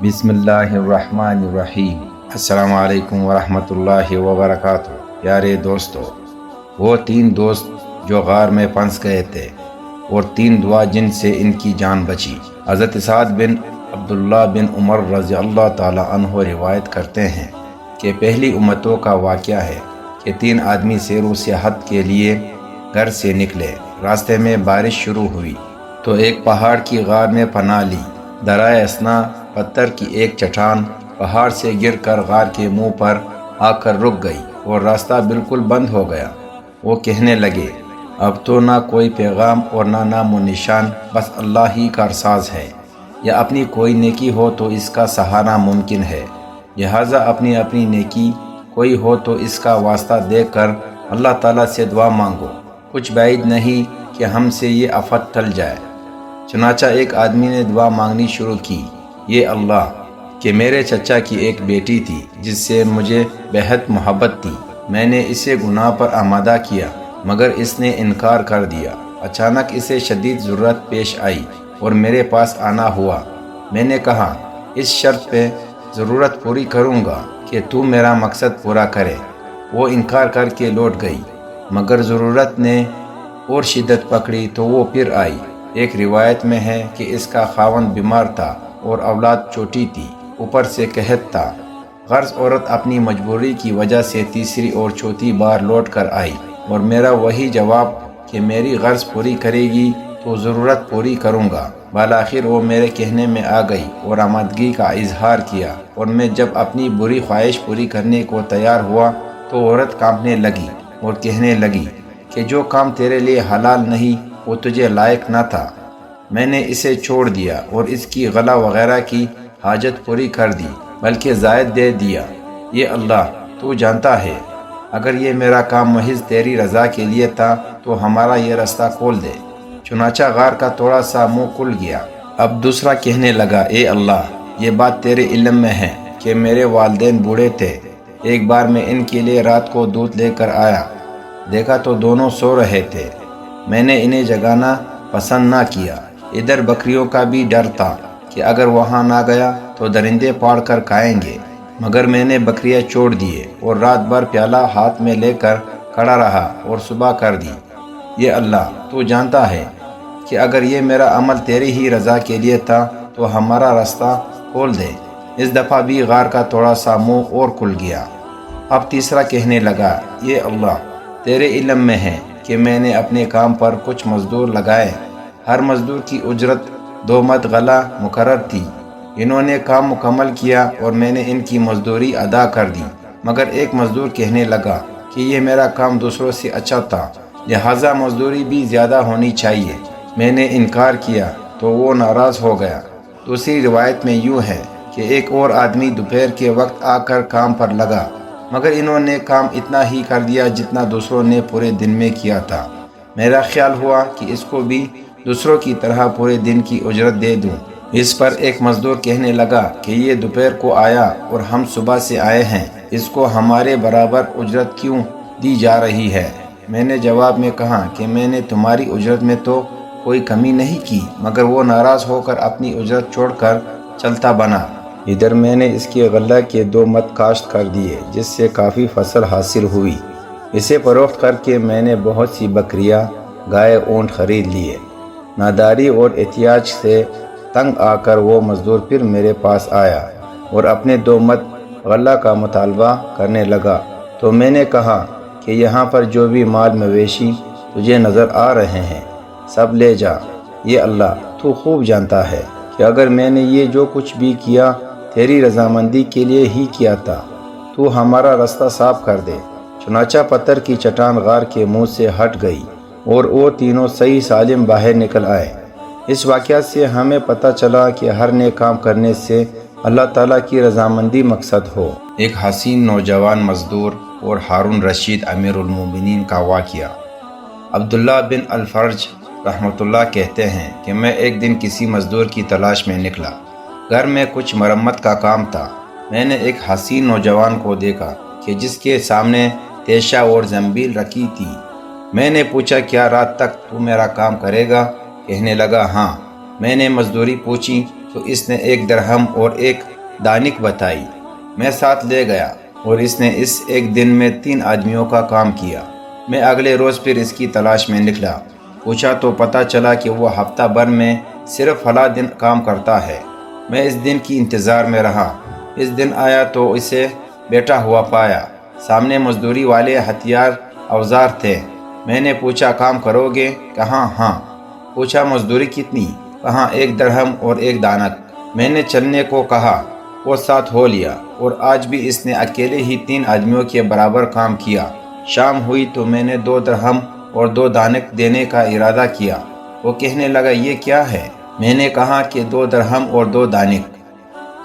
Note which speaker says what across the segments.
Speaker 1: بسم اللہ الرحمن الرحیم۔ السلام علیکم ورحمۃ اللہ وبرکاتہ۔ پیارے دوستو، وہ تین دوست جو غار میں پھنس گئے تھے اور تین دعا جن سے ان کی جان بچی۔ حضرت سعد بن عبداللہ بن عمر رضی اللہ تعالی عنہ روایت کرتے ہیں کہ پہلی امتوں کا واقعہ ہے کہ تین آدمی سیر و سیاحت کے لیے گھر سے نکلے۔ راستے میں بارش شروع ہوئی تو ایک پہاڑ کی غار میں پناہ لی۔ درائے اثنا پتھر کی ایک چٹان پہاڑ سے گر کر غار کے منہ پر آ کر رک گئی اور راستہ بالکل بند ہو گیا۔ وہ کہنے لگے، اب تو نہ کوئی پیغام اور نہ نام و نشان، بس اللہ ہی کارساز ہے، یا اپنی کوئی نیکی ہو تو اس کا سہارا ممکن ہے، لہٰذا اپنی اپنی نیکی کوئی ہو تو اس کا واسطہ دے کر اللہ تعالیٰ سے دعا مانگو، کچھ بعید نہیں کہ ہم سے یہ آفت ٹل جائے۔ چنانچہ ایک آدمی نے دعا مانگنی شروع کی، یہ اللہ کہ میرے چچا کی ایک بیٹی تھی جس سے مجھے بہت محبت تھی، میں نے اسے گناہ پر آمادہ کیا مگر اس نے انکار کر دیا۔ اچانک اسے شدید ضرورت پیش آئی اور میرے پاس آنا ہوا۔ میں نے کہا، اس شرط پہ ضرورت پوری کروں گا کہ تو میرا مقصد پورا کرے۔ وہ انکار کر کے لوٹ گئی، مگر ضرورت نے اور شدت پکڑی تو وہ پھر آئی۔ ایک روایت میں ہے کہ اس کا خاوند بیمار تھا اور اولاد چھوٹی تھی، اوپر سے قحط تھا۔ غرض عورت اپنی مجبوری کی وجہ سے تیسری اور چوتھی بار لوٹ کر آئی اور میرا وہی جواب کہ میری غرض پوری کرے گی تو ضرورت پوری کروں گا۔ بالآخر وہ میرے کہنے میں آ گئی اور آمادگی کا اظہار کیا، اور میں جب اپنی بری خواہش پوری کرنے کو تیار ہوا تو عورت کانپنے لگی اور کہنے لگی کہ جو کام تیرے لیے حلال نہیں وہ تجھے لائق نہ تھا۔ میں نے اسے چھوڑ دیا اور اس کی غلہ وغیرہ کی حاجت پوری کر دی، بلکہ زائد دے دیا۔ یہ اللہ تو جانتا ہے، اگر یہ میرا کام محض تیری رضا کے لیے تھا تو ہمارا یہ راستہ کھول دے۔ چنانچہ غار کا تھوڑا سا منہ کھل گیا۔ اب دوسرا کہنے لگا، اے اللہ، یہ بات تیرے علم میں ہے کہ میرے والدین بوڑھے تھے۔ ایک بار میں ان کے لیے رات کو دودھ لے کر آیا، دیکھا تو دونوں سو رہے تھے۔ میں نے انہیں جگانا پسند نہ کیا۔ ادھر بکریوں کا بھی ڈر تھا کہ اگر وہاں نہ گیا تو درندے پاڑ کر کھائیں گے، مگر میں نے بکریاں چھوڑ دیے اور رات بھر پیالہ ہاتھ میں لے کر کھڑا رہا اور صبح کر دی۔ یہ اللہ تو جانتا ہے کہ اگر یہ میرا عمل تیری ہی رضا کے لیے تھا تو ہمارا راستہ کھول دے۔ اس دفعہ بھی غار کا تھوڑا سا منہ اور کھل گیا۔ اب تیسرا کہنے لگا، یہ اللہ، تیرے علم میں ہے کہ میں نے اپنے کام پر کچھ مزدور لگائے، ہر مزدور کی اجرت 2 مد غلہ مقرر تھی۔ انہوں نے کام مکمل کیا اور میں نے ان کی مزدوری ادا کر دی، مگر ایک مزدور کہنے لگا کہ یہ میرا کام دوسروں سے اچھا تھا، لہٰذا مزدوری بھی زیادہ ہونی چاہیے۔ میں نے انکار کیا تو وہ ناراض ہو گیا۔ دوسری روایت میں یوں ہے کہ ایک اور آدمی دوپہر کے وقت آ کر کام پر لگا، مگر انہوں نے کام اتنا ہی کر دیا جتنا دوسروں نے پورے دن میں کیا تھا۔ میرا خیال ہوا کہ اس کو بھی دوسروں کی طرح پورے دن کی اجرت دے دوں۔ اس پر ایک مزدور کہنے لگا کہ یہ دوپہر کو آیا اور ہم صبح سے آئے ہیں، اس کو ہمارے برابر اجرت کیوں دی جا رہی ہے؟ میں نے جواب میں کہا کہ میں نے تمہاری اجرت میں تو کوئی کمی نہیں کی، مگر وہ ناراض ہو کر اپنی اجرت چھوڑ کر چلتا بنا۔ ادھر میں نے اس کے غلہ کے 2 مد کاشت کر دیے، جس سے کافی فصل حاصل ہوئی۔ اسے فروخت کر کے میں نے بہت سی بکریاں، گائے، اونٹ خرید لیے۔ ناداری اور احتیاج سے تنگ آ کر وہ مزدور پھر میرے پاس آیا اور اپنے 2 مد غلہ کا مطالبہ کرنے لگا، تو میں نے کہا کہ یہاں پر جو بھی مال مویشی تجھے نظر آ رہے ہیں سب لے جا۔ یہ اللہ تو خوب جانتا ہے کہ اگر میں نے یہ جو کچھ بھی کیا تیری رضامندی کے لیے ہی کیا تھا، تو ہمارا راستہ صاف کر دے۔ چنانچہ پتھر کی چٹان غار کے منہ سے ہٹ گئی اور وہ تینوں صحیح سالم باہر نکل آئے۔ اس واقعہ سے ہمیں پتہ چلا کہ ہر نیک کام کرنے سے اللہ تعالیٰ کی رضامندی مقصد ہو۔ ایک حسین نوجوان مزدور اور ہارون رشید امیر المومنین کا واقعہ۔ عبداللہ بن الفرج رحمۃ اللہ کہتے ہیں کہ میں ایک دن کسی مزدور کی تلاش میں نکلا۔ گھر میں کچھ مرمت کا کام تھا۔ میں نے ایک حسین نوجوان کو دیکھا کہ جس کے سامنے تیشہ اور زنبیل رکھی تھی۔ میں نے پوچھا، کیا رات تک تو میرا کام کرے گا؟ کہنے لگا، ہاں۔ میں نے مزدوری پوچھی تو اس نے 1 درہم اور 1 دانک بتائی۔ میں ساتھ لے گیا اور اس نے اس 1 دن میں 3 آدمیوں کا کام کیا۔ میں اگلے روز پھر اس کی تلاش میں نکلا، پوچھا تو پتہ چلا کہ وہ ہفتہ بھر میں صرف فلاں دن کام کرتا ہے۔ میں اس دن کی انتظار میں رہا۔ اس دن آیا تو اسے بیٹھا ہوا پایا، سامنے مزدوری والے ہتھیار اوزار تھے۔ میں نے پوچھا کام کرو گے؟ کہا ہاں۔ پوچھا مزدوری کتنی؟ کہا 1 درہم اور 1 دانک۔ میں نے چلنے کو کہا، وہ ساتھ ہو لیا، اور آج بھی اس نے اکیلے ہی 3 آدمیوں کے برابر کام کیا۔ شام ہوئی تو میں نے 2 درہم اور 2 دانک دینے کا ارادہ کیا۔ وہ کہنے لگا یہ کیا ہے؟ میں نے کہا کہ 2 درہم اور 2 دانک۔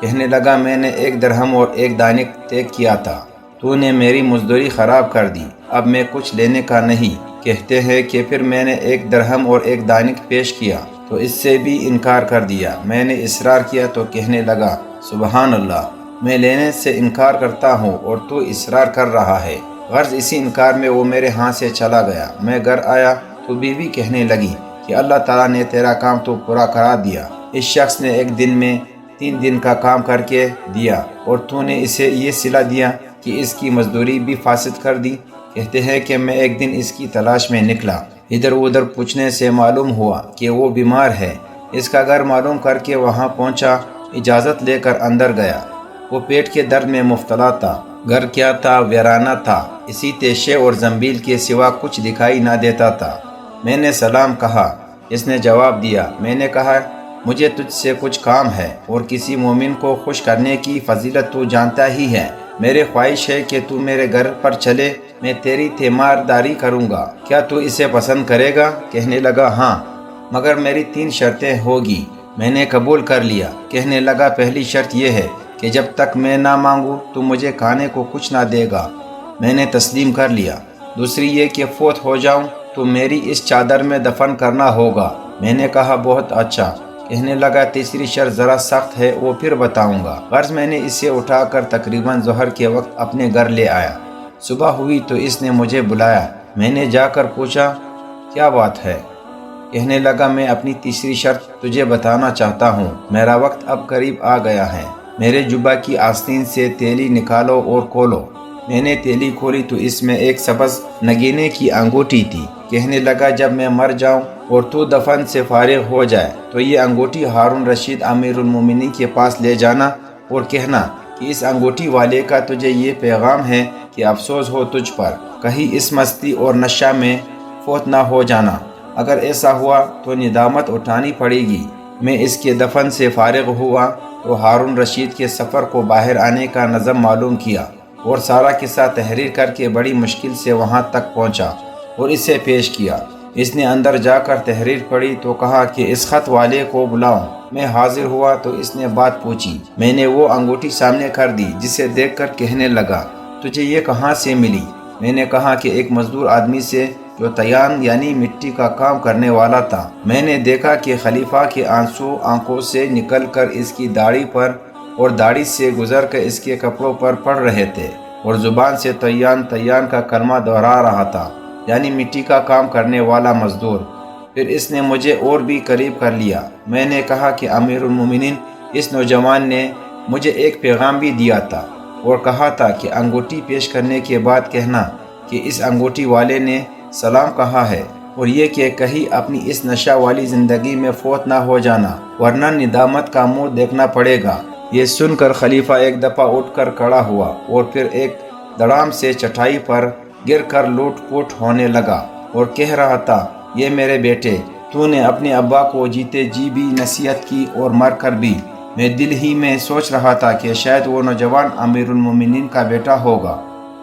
Speaker 1: کہنے لگا میں نے 1 درہم اور 1 دانک طے کیا تھا، تو نے میری مزدوری خراب کر دی، اب میں کچھ لینے کا نہیں۔ کہتے ہیں کہ پھر میں نے 1 درہم اور 1 دانک پیش کیا تو اس سے بھی انکار کر دیا۔ میں نے اصرار کیا تو کہنے لگا سبحان اللہ، میں لینے سے انکار کرتا ہوں اور تو اصرار کر رہا ہے۔ غرض اسی انکار میں وہ میرے ہاں سے چلا گیا۔ میں گھر آیا تو بیوی کہنے لگی کہ اللہ تعالیٰ نے تیرا کام تو پورا کرا دیا۔ اس شخص نے 1 دن میں 3 دن کا کام کر کے دیا اور تو نے اسے یہ صلہ دیا کہ اس کی مزدوری بھی فاسد کر دی۔ کہتے ہیں کہ میں 1 دن اس کی تلاش میں نکلا، ادھر ادھر پوچھنے سے معلوم ہوا کہ وہ بیمار ہے۔ اس کا گھر معلوم کر کے وہاں پہنچا، اجازت لے کر اندر گیا۔ وہ پیٹ کے درد میں مبتلا تھا۔ گھر کیا تھا؟ ویرانہ تھا، اسی تیشے اور زنبیل کے سوا کچھ دکھائی نہ دیتا تھا۔ میں نے سلام کہا، اس نے جواب دیا۔ میں نے کہا مجھے تجھ سے کچھ کام ہے، اور کسی مومن کو خوش کرنے کی فضیلت تو جانتا ہی ہے۔ میرے خواہش ہے کہ تو میرے گھر پر چلے، میں تیری تیمارداری کروں گا، کیا تو اسے پسند کرے گا؟ کہنے لگا ہاں، مگر میری 3 شرطیں ہوگی۔ میں نے قبول کر لیا۔ کہنے لگا پہلی شرط یہ ہے کہ جب تک میں نہ مانگوں تو مجھے کھانے کو کچھ نہ دے گا۔ میں نے تسلیم کر لیا۔ دوسری یہ کہ فوت ہو جاؤں تو میری اس چادر میں دفن کرنا ہوگا۔ میں نے کہا بہت اچھا۔ کہنے لگا تیسری شرط ذرا سخت ہے، وہ پھر بتاؤں گا۔ غرض میں نے اسے اٹھا کر تقریباً ظہر کے وقت اپنے گھر لے آیا۔ صبح ہوئی تو اس نے مجھے بلایا۔ میں نے جا کر پوچھا کیا بات ہے؟ کہنے لگا میں اپنی تیسری شرط تجھے بتانا چاہتا ہوں، میرا وقت اب قریب آ گیا ہے۔ میرے جبہ کی آستین سے تیلی نکالو اور کھولو۔ میں نے تیلی کھولی تو اس میں ایک سبز نگینے کی انگوٹھی تھی۔ کہنے لگا جب میں مر جاؤں اور تو دفن سے فارغ ہو جائے تو یہ انگوٹھی ہارون رشید امیر المومنین کے پاس لے جانا اور کہنا کہ اس انگوٹھی والے کا تجھے یہ پیغام ہے کہ افسوس ہو تجھ پر، کہیں اس مستی اور نشہ میں فوت نہ ہو جانا۔ اگر ایسا ہوا تو ندامت اٹھانی پڑے گی۔ میں اس کے دفن سے فارغ ہوا تو ہارون رشید کے سفر کو باہر آنے کا نظم معلوم کیا اور سارا قصہ تحریر کر کے بڑی مشکل سے وہاں تک پہنچا اور اسے پیش کیا۔ اس نے اندر جا کر تحریر پڑھی تو کہا کہ اس خط والے کو بلاؤں۔ میں حاضر ہوا تو اس نے بات پوچھی۔ میں نے وہ انگوٹھی سامنے کر دی، جسے دیکھ کر کہنے لگا تجھے یہ کہاں سے ملی؟ میں نے کہا کہ ایک مزدور آدمی سے جو تیان یعنی مٹی کا کام کرنے والا تھا۔ میں نے دیکھا کہ خلیفہ کے آنسو آنکھوں سے نکل کر اس کی داڑھی پر اور داڑھی سے گزر کر اس کے کپڑوں پر پڑ رہے تھے، اور زبان سے تیان تیان کا کلمہ دہرا رہا تھا، یعنی مٹی کا کام کرنے والا مزدور۔ پھر اس نے مجھے اور بھی قریب کر لیا۔ میں نے کہا کہ امیر المومنین، اس نوجوان نے مجھے ایک پیغام بھی دیا تھا اور کہا تھا کہ انگوٹھی پیش کرنے کے بعد کہنا کہ اس انگوٹھی والے نے سلام کہا ہے، اور یہ کہ کہیں اپنی اس نشہ والی زندگی میں فوت نہ ہو جانا، ورنہ ندامت کا منہ دیکھنا پڑے گا۔ یہ سن کر خلیفہ ایک دفعہ اٹھ کر کھڑا ہوا اور پھر ایک دڑام سے چٹائی پر گر کر لوٹ پوٹ ہونے لگا اور کہہ رہا تھا یہ میرے بیٹے، تو نے اپنے ابا کو جیتے جی بھی نصیحت کی اور مر کر بھی۔ میں دل ہی میں سوچ رہا تھا کہ شاید وہ نوجوان امیر المومنین کا بیٹا ہوگا،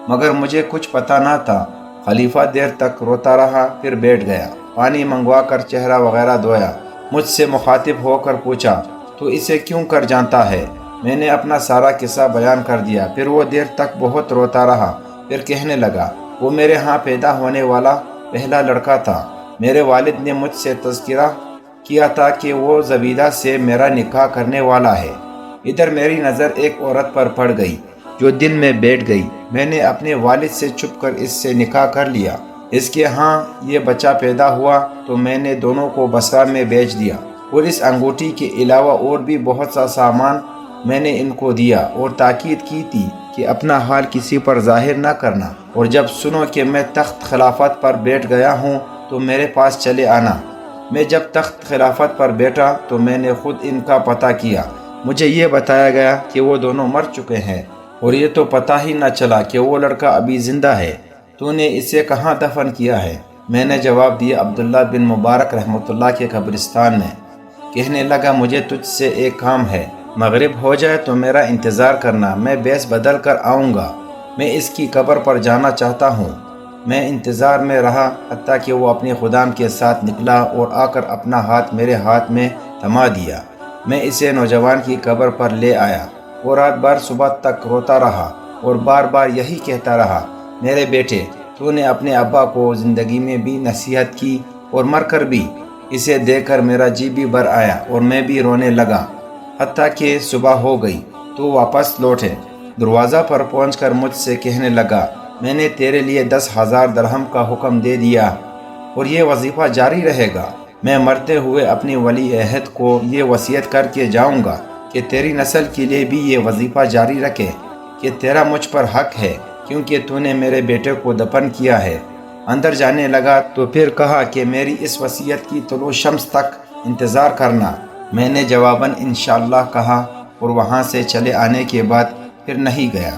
Speaker 1: مگر مجھے کچھ پتہ نہ تھا۔ خلیفہ دیر تک روتا رہا، پھر بیٹھ گیا، پانی منگوا کر چہرہ وغیرہ دھویا۔ مجھ سے مخاطب ہو کر پوچھا تو اسے کیوں کر جانتا ہے؟ میں نے اپنا سارا قصہ بیان کر دیا۔ پھر وہ دیر تک بہت روتا رہا، پھر کہنے لگا وہ میرے ہاں پیدا ہونے والا پہلا لڑکا تھا۔ میرے والد نے مجھ سے تذکرہ کیا تھا کہ وہ زبیدہ سے میرا نکاح کرنے والا ہے۔ ادھر میری نظر ایک عورت پر پڑ گئی جو دل میں بیٹھ گئی۔ میں نے اپنے والد سے چھپ کر اس سے نکاح کر لیا۔ اس کے ہاں یہ بچہ پیدا ہوا تو میں نے دونوں کو بصرہ میں بیچ دیا۔ اور اس انگوٹھی کے علاوہ اور بھی بہت سا سامان میں نے ان کو دیا اور تاکید کی تھی کہ اپنا حال کسی پر ظاہر نہ کرنا، اور جب سنو کہ میں تخت خلافت پر بیٹھ گیا ہوں تو میرے پاس چلے آنا۔ میں جب تخت خلافت پر بیٹھا تو میں نے خود ان کا پتہ کیا۔ مجھے یہ بتایا گیا کہ وہ دونوں مر چکے ہیں، اور یہ تو پتہ ہی نہ چلا کہ وہ لڑکا ابھی زندہ ہے۔ تو نے اسے کہاں دفن کیا ہے؟ میں نے جواب دیا، عبداللہ بن مبارک رحمۃ اللہ کے قبرستان میں۔ کہنے لگا، مجھے تجھ سے ایک کام ہے، مغرب ہو جائے تو میرا انتظار کرنا، میں بیس بدل کر آؤں گا، میں اس کی قبر پر جانا چاہتا ہوں۔ میں انتظار میں رہا حتیٰ کہ وہ اپنے خدام کے ساتھ نکلا اور آ کر اپنا ہاتھ میرے ہاتھ میں تھما دیا۔ میں اسے نوجوان کی قبر پر لے آیا اور رات بھر صبح تک روتا رہا اور بار بار یہی کہتا رہا، میرے بیٹے، تو نے اپنے ابا کو زندگی میں بھی نصیحت کی اور مر کر بھی۔ اسے دیکھ کر میرا جی بھی بھر آیا اور میں بھی رونے لگا۔ حتیٰ کہ صبح ہو گئی تو واپس لوٹے۔ دروازہ پر پہنچ کر مجھ سے کہنے لگا، میں نے تیرے لیے 10,000 درہم کا حکم دے دیا اور یہ وظیفہ جاری رہے گا۔ میں مرتے ہوئے اپنی ولی عہد کو یہ وصیت کر کے جاؤں گا کہ تیری نسل کے لیے بھی یہ وظیفہ جاری رکھے کہ تیرا مجھ پر حق ہے، کیونکہ تو نے میرے بیٹے کو دفن کیا ہے۔ اندر جانے لگا تو پھر کہا کہ میری اس وصیت کی طلوع شمس تک انتظار کرنا۔ میں نے جواباً انشاءاللہ کہا اور وہاں سے چلے آنے کے بعد پھر نہیں گیا۔